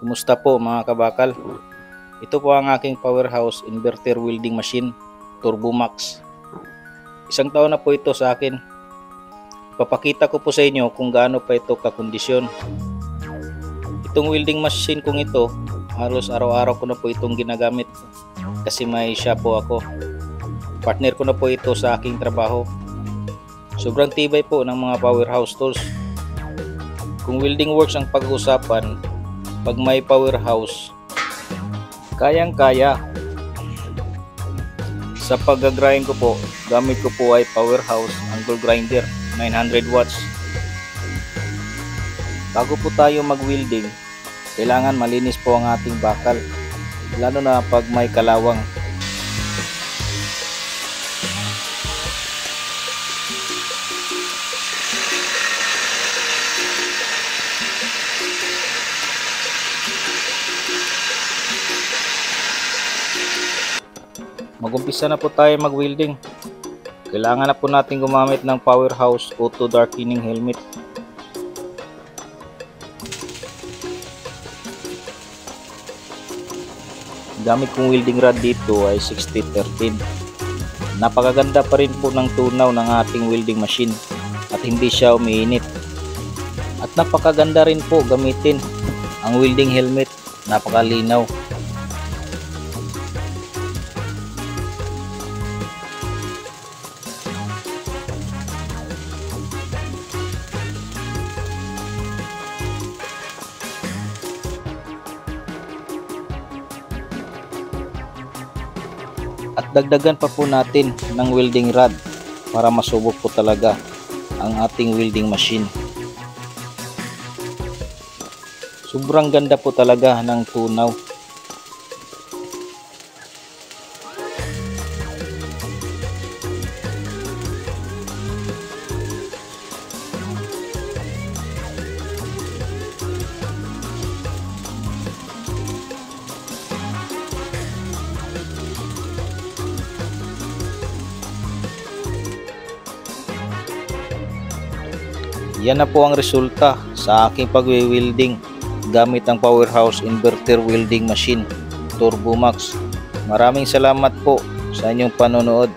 Kumusta po mga kabakal? Ito po ang aking powerhouse inverter welding machine, Turbo Max. Isang taon na po ito sa akin. Papakita ko po sa inyo kung gaano pa ito kakondisyon. Itong welding machine kong ito, halos araw-araw ko na po itong ginagamit kasi may shop po ako. Partner ko na po ito sa aking trabaho. Sobrang tibay po ng mga powerhouse tools. Kung welding works ang pag-uusapan, pag may powerhouse, kayang-kaya. Sa pag-grind ko po, gamit ko po ay powerhouse angle grinder 900 watts. Bago po tayo mag-welding, kailangan malinis po ang ating bakal, lalo na pag may kalawang. Mag-umpisa na po tayo mag-welding. Kailangan na po natin gumamit ng powerhouse auto darkening helmet. Gamit kong welding rod dito ay 6013. Napakaganda pa rin po ng tunaw ng ating welding machine at hindi siya umiinit. At napakaganda rin po gamitin ang welding helmet, napakalinaw. At dagdagan pa po natin ng welding rod para masubok po talaga ang ating welding machine. Sobrang ganda po talaga ng tunaw. Yan na po ang resulta sa aking pagwe-welding gamit ang powerhouse inverter welding machine Turbo Max. Maraming salamat po sa inyong panonood.